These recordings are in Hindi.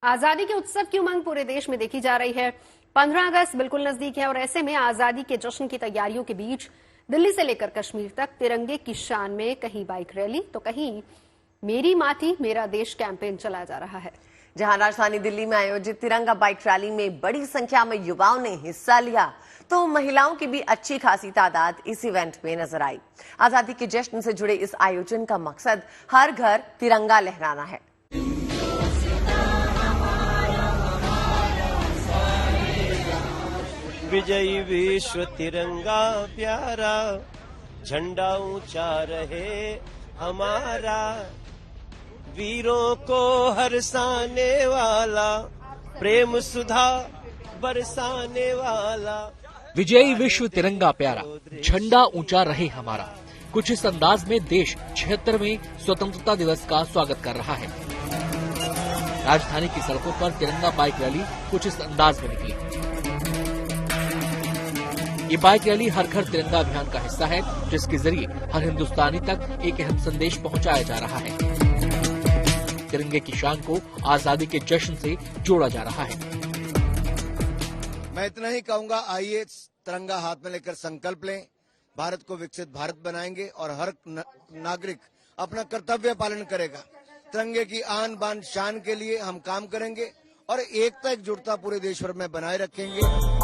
आजादी के उत्सव की उमंग पूरे देश में देखी जा रही है। 15 अगस्त बिल्कुल नजदीक है और ऐसे में आजादी के जश्न की तैयारियों के बीच दिल्ली से लेकर कश्मीर तक तिरंगे की शान में कहीं बाइक रैली तो कहीं मेरी माटी मेरा देश कैंपेन चलाया जा रहा है। जहां राजधानी दिल्ली में आयोजित तिरंगा बाइक रैली में बड़ी संख्या में युवाओं ने हिस्सा लिया तो महिलाओं की भी अच्छी खासी तादाद इस इवेंट में नजर आई। आजादी के जश्न से जुड़े इस आयोजन का मकसद हर घर तिरंगा लहराना है। विजयी विश्व तिरंगा प्यारा, झंडा ऊंचा रहे हमारा, वीरों को हरसाने वाला, प्रेम सुधा बरसाने वाला। विजयी विश्व तिरंगा प्यारा, झंडा ऊंचा रहे हमारा। कुछ इस अंदाज में देश 76वें स्वतंत्रता दिवस का स्वागत कर रहा है। राजधानी की सड़कों पर तिरंगा बाइक रैली कुछ इस अंदाज में निकली। ये बाइक रैली हर घर तिरंगा अभियान का हिस्सा है, जिसके जरिए हर हिंदुस्तानी तक एक अहम संदेश पहुंचाया जा रहा है। तिरंगे की शान को आजादी के जश्न से जोड़ा जा रहा है। मैं इतना ही कहूंगा, आइए तिरंगा हाथ में लेकर संकल्प लें, भारत को विकसित भारत बनाएंगे और हर नागरिक अपना कर्तव्य पालन करेगा। तिरंगे की आन बान शान के लिए हम काम करेंगे और एकता एकजुटता पूरे देश भर में बनाए रखेंगे।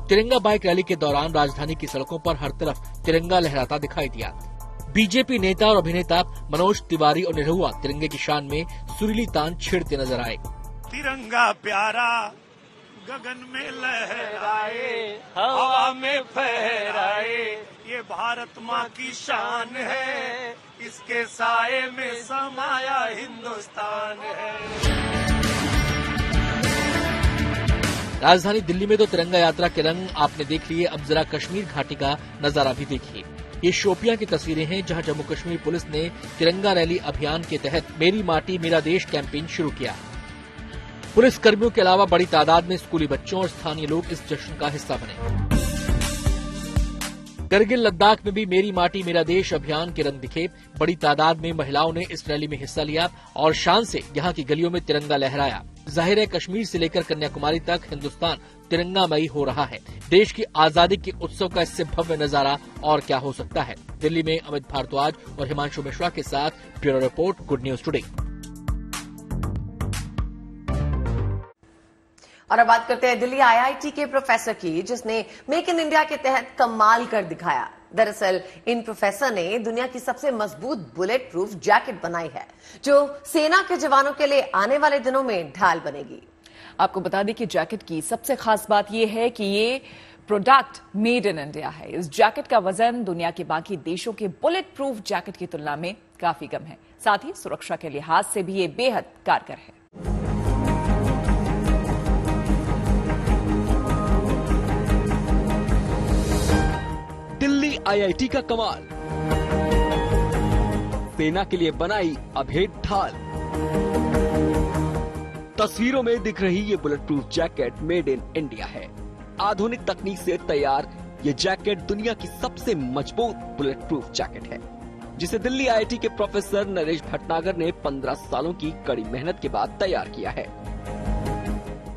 तिरंगा बाइक रैली के दौरान राजधानी की सड़कों पर हर तरफ तिरंगा लहराता दिखाई दिया। बीजेपी नेता और अभिनेता मनोज तिवारी और निरहुआ तिरंगे की शान में सुरीली तान छेड़ते नजर आए। तिरंगा प्यारा गगन में लहराए, हवा में फहराए, ये भारत माँ की शान है, इसके साए में समाया हिंदुस्तान है। राजधानी दिल्ली में तो तिरंगा यात्रा के रंग आपने देख लिए, अब जरा कश्मीर घाटी का नजारा भी देखिए। ये शोपियां की तस्वीरें हैं, जहां जम्मू कश्मीर पुलिस ने तिरंगा रैली अभियान के तहत मेरी माटी मेरा देश कैंपेन शुरू किया। पुलिस कर्मियों के अलावा बड़ी तादाद में स्कूली बच्चों और स्थानीय लोग इस जश्न का हिस्सा बने। करगिल लद्दाख में भी मेरी माटी मेरा देश अभियान के रंग दिखे। बड़ी तादाद में महिलाओं ने इस रैली में हिस्सा लिया और शान से यहाँ की गलियों में तिरंगा लहराया। जाहिर है, कश्मीर से लेकर कन्याकुमारी तक हिंदुस्तान तिरंगामयी हो रहा है। देश की आजादी के उत्सव का इससे भव्य नजारा और क्या हो सकता है। दिल्ली में अमित भारद्वाज और हिमांशु मिश्रा के साथ bureau report, good news today. और अब बात करते हैं दिल्ली आईआईटी के प्रोफेसर की, जिसने मेक इन इंडिया के तहत कमाल कर दिखाया। दरअसल इन प्रोफेसर ने दुनिया की सबसे मजबूत बुलेट प्रूफ जैकेट बनाई है, जो सेना के जवानों के लिए आने वाले दिनों में ढाल बनेगी। आपको बता दें कि जैकेट की सबसे खास बात यह है कि ये प्रोडक्ट मेड इन इंडिया है। इस जैकेट का वजन दुनिया के बाकी देशों के बुलेट प्रूफ जैकेट की तुलना में काफी कम है। साथ ही सुरक्षा के लिहाज से भी ये बेहद कारगर है। दिल्ली आईआईटी का कमाल, सेना के लिए बनाई अभेद ढाल। तस्वीरों में दिख रही ये bullet proof jacket made in India है। आधुनिक तकनीक से तैयार ये जैकेट दुनिया की सबसे मजबूत बुलेट प्रूफ जैकेट है, जिसे दिल्ली आईआईटी के प्रोफेसर नरेश भटनागर ने 15 सालों की कड़ी मेहनत के बाद तैयार किया है।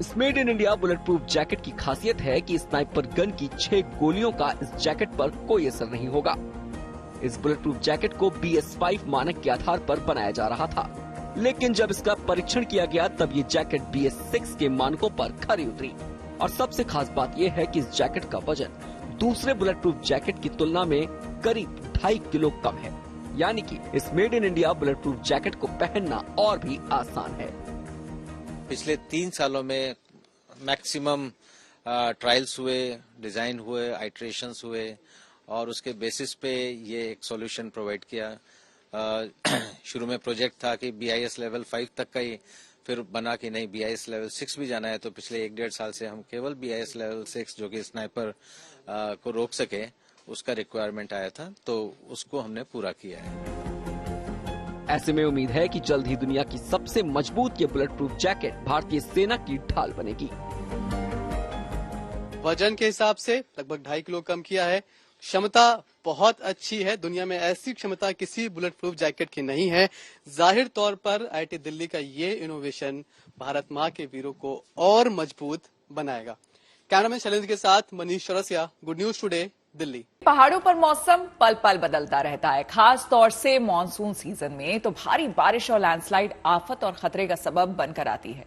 इस made in India bullet proof jacket की खासियत है कि स्नाइपर गन की 6 गोलियों का इस जैकेट पर कोई असर नहीं होगा। इस बुलेट प्रूफ जैकेट को BS5 मानक के आधार पर बनाया जा रहा था, लेकिन जब इसका परीक्षण किया गया तब ये जैकेट BS6 के मानकों पर खरी उतरी। और सबसे खास बात यह है कि इस जैकेट का वजन दूसरे बुलेट प्रूफ जैकेट की तुलना में करीब 2.5 किलो कम है, यानी कि इस made in India bullet proof jacket को पहनना और भी आसान है। पिछले 3 सालों में मैक्सिमम ट्रायल्स हुए, डिजाइन हुए, आइटरेशंस हुए और उसके बेसिस पे ये एक सॉल्यूशन प्रोवाइड किया। शुरू में प्रोजेक्ट था कि BIS लेवल 5 तक का ही, फिर बना कि नहीं BIS लेवल 6 भी जाना है। तो पिछले 1-1.5 साल से हम केवल BIS लेवल 6 जो कि स्नाइपर को रोक सके उसका रिक्वायरमेंट आया था, तो उसको हमने पूरा किया है। ऐसे में उम्मीद है कि जल्द ही दुनिया की सबसे मजबूत ये बुलेट प्रूफ जैकेट भारतीय सेना की ढाल बनेगी। वजन के हिसाब से लगभग 2.5 किलो कम किया है, क्षमता बहुत अच्छी है। दुनिया में ऐसी क्षमता किसी बुलेट प्रूफ जैकेट की नहीं है। जाहिर तौर पर IIT दिल्ली का ये इनोवेशन भारत माँ के वीरों को और मजबूत बनाएगा। कैमरामैन शैलेंद्र के साथ Manish Chaurasia, good news today, Delhi. पहाड़ों पर मौसम पल पल बदलता रहता है, खास तौर से मानसून सीजन में तो भारी बारिश और लैंडस्लाइड आफत और खतरे का सबब बनकर आती है।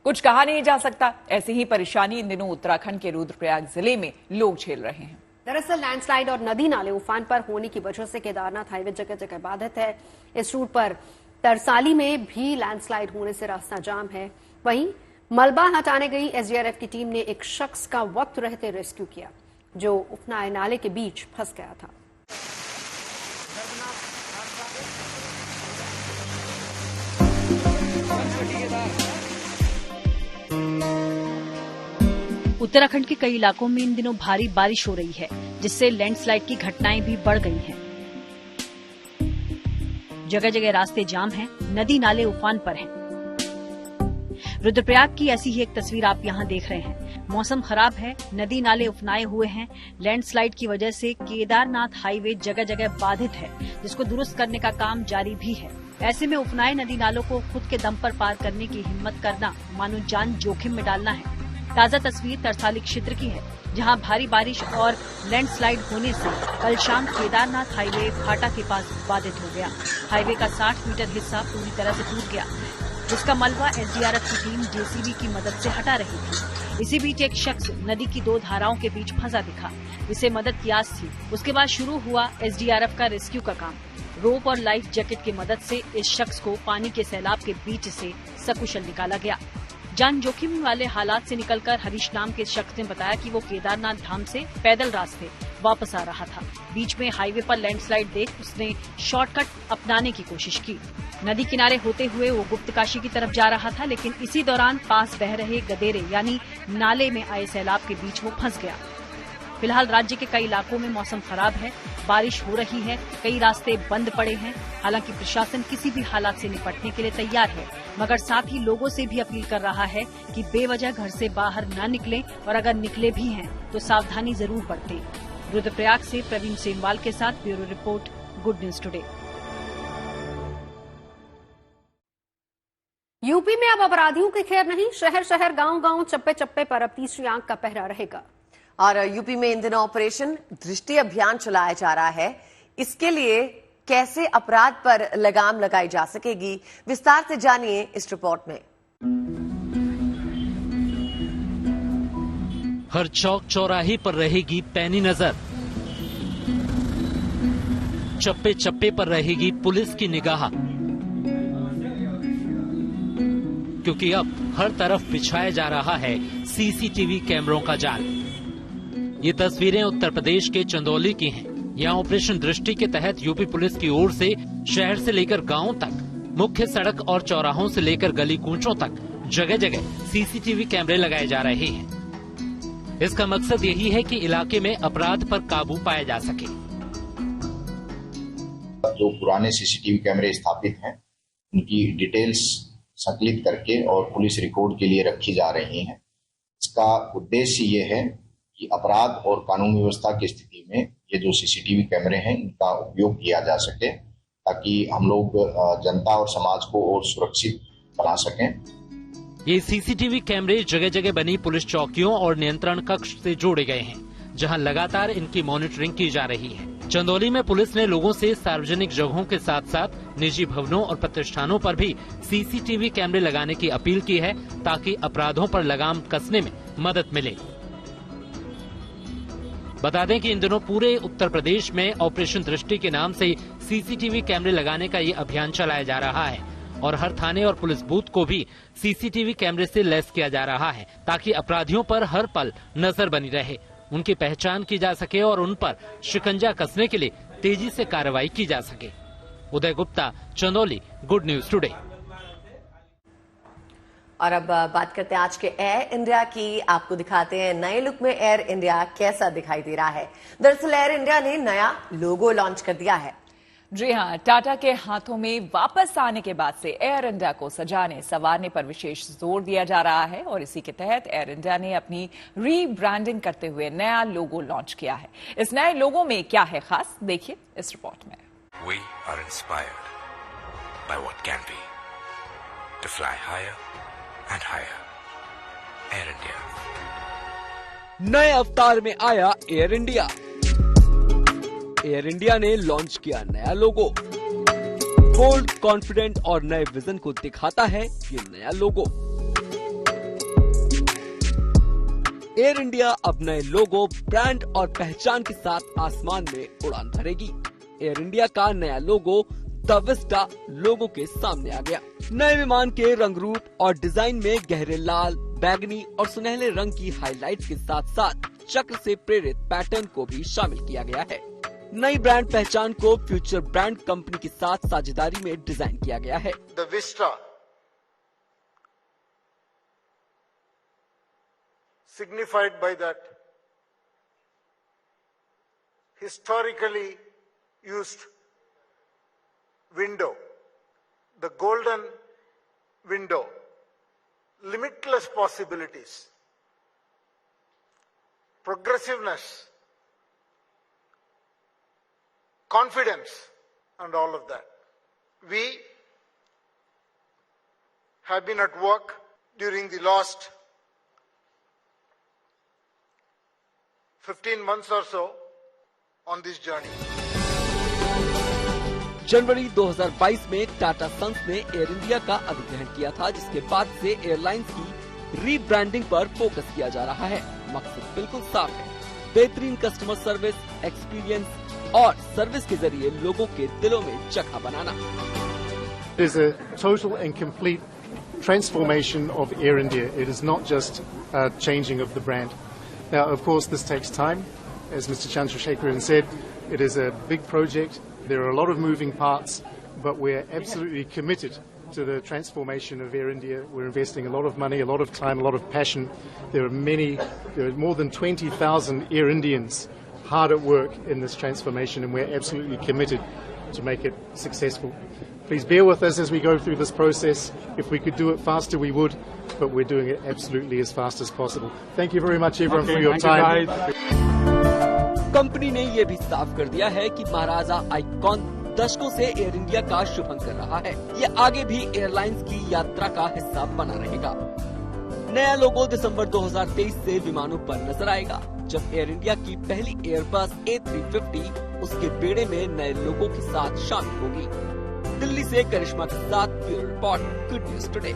कुछ कहा नहीं जा सकता। ऐसी ही परेशानी इन दिनों उत्तराखंड के रुद्रप्रयाग जिले में लोग झेल रहे हैं। दरअसल लैंडस्लाइड और नदी नाले उफान पर होने की वजह से केदारनाथ हाईवे जगह जगह बाधित है। इस रूट पर तरसाली में भी लैंडस्लाइड होने से रास्ता जाम है। वहीं मलबा हटाने गई SDRF की टीम ने एक शख्स का वक्त रहते रेस्क्यू किया जो उफनाए नाले के बीच फंस गया था। उत्तराखंड के कई इलाकों में इन दिनों भारी बारिश हो रही है, जिससे लैंडस्लाइड की घटनाएं भी बढ़ गई हैं। जगह जगह रास्ते जाम हैं, नदी नाले उफान पर हैं। रुद्रप्रयाग की ऐसी ही एक तस्वीर आप यहां देख रहे हैं। मौसम खराब है, नदी नाले उफनाए हुए हैं। लैंडस्लाइड की वजह से केदारनाथ हाईवे जगह जगह बाधित है, जिसको दुरुस्त करने का काम जारी भी है। ऐसे में उफनाए नदी नालों को खुद के दम पर पार करने की हिम्मत करना मानो जान जोखिम में डालना है। ताजा तस्वीर तरसाली क्षेत्र की है, जहां भारी बारिश और लैंडस्लाइड होने से कल शाम केदारनाथ हाईवे फाटा के पास बाधित हो गया। हाईवे का 60 मीटर हिस्सा पूरी तरह से टूट गया, जिसका मलबा SDRF की टीम JCB की मदद से हटा रही थी। इसी बीच एक शख्स नदी की दो धाराओं के बीच फंसा दिखा, जिसे मदद की आस थी। उसके बाद शुरू हुआ SDRF का रेस्क्यू का काम। रोप और लाइफ जैकेट की मदद से इस शख्स को पानी के सैलाब के बीच से सकुशल निकाला गया। जान जोखिम वाले हालात से निकलकर हरीश नाम के शख्स ने बताया कि वो केदारनाथ धाम से पैदल रास्ते वापस आ रहा था। बीच में हाईवे पर लैंडस्लाइड देख उसने शॉर्टकट अपनाने की कोशिश की। नदी किनारे होते हुए वो गुप्तकाशी की तरफ जा रहा था, लेकिन इसी दौरान पास बह रहे गदेरे यानी नाले में आए सैलाब के बीच वो फंस गया। फिलहाल राज्य के कई इलाकों में मौसम खराब है, बारिश हो रही है, कई रास्ते बंद पड़े हैं। हालांकि प्रशासन किसी भी हालात से निपटने के लिए तैयार है, मगर साथ ही लोगों से भी अपील कर रहा है कि बेवजह घर से बाहर न निकलें और अगर निकले भी हैं तो सावधानी जरूर बरतें। रुद्रप्रयाग से प्रवीण सेमवाल के साथ bureau report, good news today. UP में अब अपराधियों की खैर नहीं, शहर शहर गांव गांव चप्पे चप्पे पर अब तीसरी आंख का पहरा रहेगा। और यूपी में इन दिनों ऑपरेशन दृष्टि अभियान चलाया जा रहा है। इसके लिए कैसे अपराध पर लगाम लगाई जा सकेगी, विस्तार से जानिए इस रिपोर्ट में। हर चौक चौराहे पर रहेगी पैनी नजर, चप्पे चप्पे पर रहेगी पुलिस की निगाह, क्योंकि अब हर तरफ बिछाया जा रहा है CCTV कैमरों का जाल। ये तस्वीरें उत्तर प्रदेश के चंदौली की हैं। यहाँ ऑपरेशन दृष्टि के तहत यूपी पुलिस की ओर से शहर से लेकर गांवों तक, मुख्य सड़क और चौराहों से लेकर गली कूचों तक जगह जगह CCTV कैमरे लगाए जा रहे हैं। इसका मकसद यही है कि इलाके में अपराध पर काबू पाया जा सके। जो पुराने CCTV कैमरे स्थापित हैं, उनकी डिटेल्स संकलित करके और पुलिस रिकॉर्ड के लिए रखी जा रही हैं। इसका उद्देश्य ये है कि अपराध और कानून व्यवस्था की स्थिति में ये जो CCTV कैमरे हैं, इनका उपयोग किया जा सके, ताकि हम लोग जनता और समाज को और सुरक्षित बना सकें। ये CCTV कैमरे जगह जगह बनी पुलिस चौकियों और नियंत्रण कक्ष से जोड़े गए हैं, जहां लगातार इनकी मॉनिटरिंग की जा रही है। चंदौली में पुलिस ने लोगों से सार्वजनिक जगहों के साथ साथ निजी भवनों और प्रतिष्ठानों पर भी CCTV कैमरे लगाने की अपील की है, ताकि अपराधों पर लगाम कसने में मदद मिले। बता दें कि इन दिनों पूरे उत्तर प्रदेश में ऑपरेशन दृष्टि के नाम से CCTV कैमरे लगाने का ये अभियान चलाया जा रहा है और हर थाने और पुलिस बूथ को भी CCTV कैमरे से लैस किया जा रहा है, ताकि अपराधियों पर हर पल नजर बनी रहे, उनकी पहचान की जा सके और उन पर शिकंजा कसने के लिए तेजी से कार्रवाई की जा सके। Uday Gupta, Chandauli, good news today. और अब बात करते हैं आज के एयर इंडिया की। आपको दिखाते हैं नए लुक में एयर इंडिया कैसा दिखाई दे रहा है। दरअसल एयर इंडिया ने नया लोगो लॉन्च कर दिया है। जी हां, टाटा के हाथों में वापस आने के बाद से एयर इंडिया को सजाने संवारने पर विशेष जोर दिया जा रहा है और इसी के तहत एयर इंडिया ने अपनी रीब्रांडिंग करते हुए नया लोगो लॉन्च किया है। इस नए लोगो में क्या है खास, देखिए इस रिपोर्ट में। We are inspired by what can be to fly higher and higher. Air India. नए अवतार में आया एयर इंडिया। एयर इंडिया ने लॉन्च किया नया लोगो। बोल्ड, कॉन्फिडेंट और नए विजन को दिखाता है ये नया लोगो। एयर इंडिया अब नए लोगो, ब्रांड और पहचान के साथ आसमान में उड़ान भरेगी। एयर इंडिया का नया लोगो द विस्टा लोगो के सामने आ गया। नए विमान के रंग रूप और डिजाइन में गहरे लाल, बैगनी और सुनहरे रंग की हाईलाइट के साथ साथ चक्र से प्रेरित पैटर्न को भी शामिल किया गया है। नई ब्रांड पहचान को फ्यूचर ब्रांड कंपनी के साथ साझेदारी में डिजाइन किया गया है। The Vista signified by that historically used window, the golden window, limitless possibilities, progressiveness, confidence, and all of that. We have been at work during the last 15 months or so on this journey. जनवरी 2022 में टाटा सन्स ने एयर इंडिया का अधिग्रहण किया था, जिसके बाद से एयरलाइंस की रीब्रांडिंग पर फोकस किया जा रहा है। मकसद बिल्कुल साफ है, बेहतरीन कस्टमर सर्विस, एक्सपीरियंस और सर्विस के जरिए लोगों के दिलों में जगह बनाना। It is a total and complete transformation of Air India. It is not just a changing of the brand. Now, of course, this takes time. As Mr. Chandrasekharan said, it is a big project. There are a lot of moving parts, but we're absolutely committed to the transformation of Air India. We're investing a lot of money, a lot of time, a lot of passion. There are more than 20,000 Air Indians hard at work in this transformation, and we're absolutely committed to make it successful. Please bear with us as we go through this process. If we could do it faster, we would, but we're doing it absolutely as fast as possible. Thank you very much, everyone, for your time. Company ने ये भी साफ कर दिया है कि महाराजा आइकॉन दशकों से एयर इंडिया का शुभारंभ कर रहा है। ये आगे भी एयरलाइंस की यात्रा का हिस्सा बना रहेगा। नया लोगो दिसंबर 2023 से विमानों पर नजर आएगा, जब एयर इंडिया की पहली एयरबस A350 उसके बेड़े में नए लोगों के साथ शामिल होगी। दिल्ली से करिश्मा के साथ bureau report, good news today.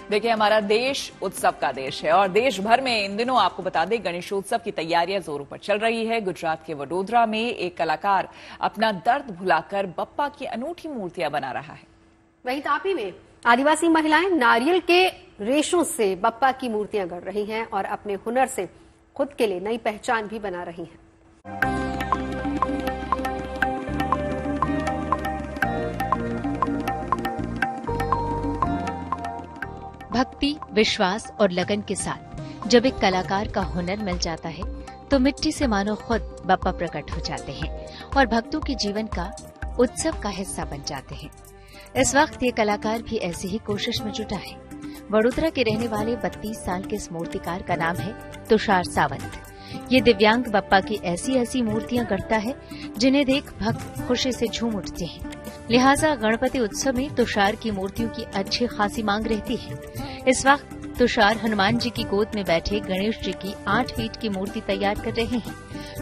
देखिए, हमारा देश उत्सव का देश है और देश भर में इन दिनों आपको बता दें गणेशोत्सव की तैयारियां जोरों पर चल रही है। गुजरात के वडोदरा में एक कलाकार अपना दर्द भुलाकर बप्पा की अनूठी मूर्तियां बना रहा है। वहीं तापी में आदिवासी महिलाएं नारियल के रेशों से बप्पा की मूर्तियां गढ़ रही हैं और अपने हुनर से खुद के लिए नई पहचान भी बना रही हैं। भक्ति, विश्वास और लगन के साथ जब एक कलाकार का हुनर मिल जाता है तो मिट्टी से मानो खुद बप्पा प्रकट हो जाते हैं और भक्तों के जीवन का उत्सव का हिस्सा बन जाते हैं। इस वक्त ये कलाकार भी ऐसी ही कोशिश में जुटा है। वडोदरा के रहने वाले 32 साल के इस मूर्तिकार का नाम है तुषार सावंत। ये दिव्यांग बप्पा की ऐसी मूर्तियां गढ़ता है जिन्हें देख भक्त खुशी से झूम उठते हैं। लिहाजा गणपति उत्सव में तुषार की मूर्तियों की अच्छी खासी मांग रहती है। इस वक्त तुषार हनुमान जी की गोद में बैठे गणेश जी की 8 फीट की मूर्ति तैयार कर रहे हैं,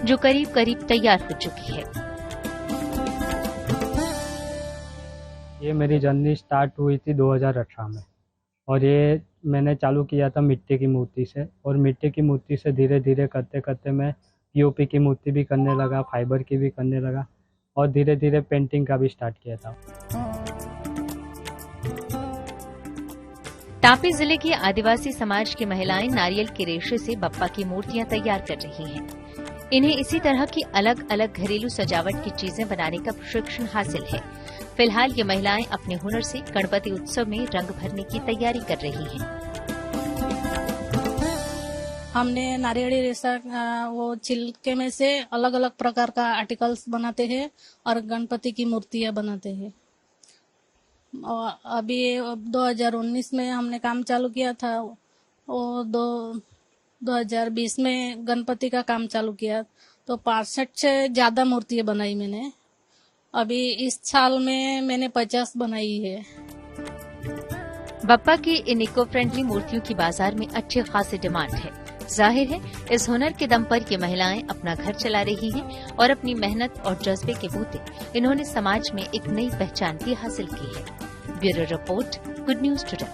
जो करीब करीब तैयार हो चुकी है। ये मेरी जर्नी स्टार्ट हुई थी 2018 में और ये मैंने चालू किया था मिट्टी की मूर्ति से, और मिट्टी की मूर्ति से धीरे धीरे करते करते मैं पीओपी की मूर्ति भी करने लगा, फाइबर की भी करने लगा और धीरे धीरे पेंटिंग का भी स्टार्ट किया था। तापी जिले की आदिवासी समाज की महिलाएं नारियल के रेशे से बप्पा की मूर्तियां तैयार कर रही हैं। इन्हें इसी तरह की अलग अलग घरेलू सजावट की चीजें बनाने का प्रशिक्षण हासिल है। फिलहाल ये महिलाएं अपने हुनर से गणपति उत्सव में रंग भरने की तैयारी कर रही हैं। हमने नारियली रेशा वो छिलके में से अलग अलग प्रकार का आर्टिकल्स बनाते हैं और गणपति की मूर्तियां बनाते हैं। और अभी 2019 में हमने काम चालू किया था, वो 2020 में गणपति का काम चालू किया, तो 65 से ज्यादा मूर्तियां बनाई मैंने। अभी इस साल में मैंने 50 बनाई है। बप्पा की इन इको फ्रेंडली मूर्तियों की बाजार में अच्छी खासी डिमांड है। जाहिर है इस हुनर के दम पर ये महिलाएं अपना घर चला रही हैं और upनी मेहनत और जज्बे के बूते इन्होंने समाज में एक नई पहचान भी हासिल की है। Bureau report, good news today.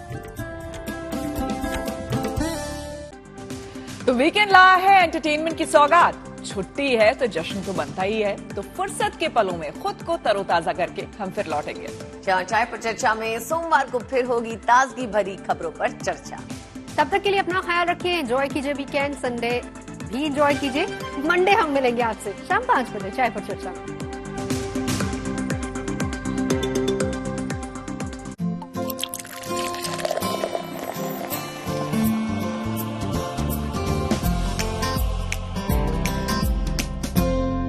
तो वीकेंड लाया है एंटरटेनमेंट की सौगात। छुट्टी है तो जश्न तो बनता ही है। तो फुर्सत के पलों में खुद को तरोताजा करके हम फिर लौटेंगे। चाय पर चर्चा में सोमवार को फिर होगी ताजगी भरी खबरों पर चर्चा। तब तक के लिए अपना ख्याल रखिए, एंजॉय कीजिए वीकेंड, संडे भी एंजॉय कीजिए। मंडे हम मिलेंगे आपसे शाम 5 बजे चाय पर चर्चा।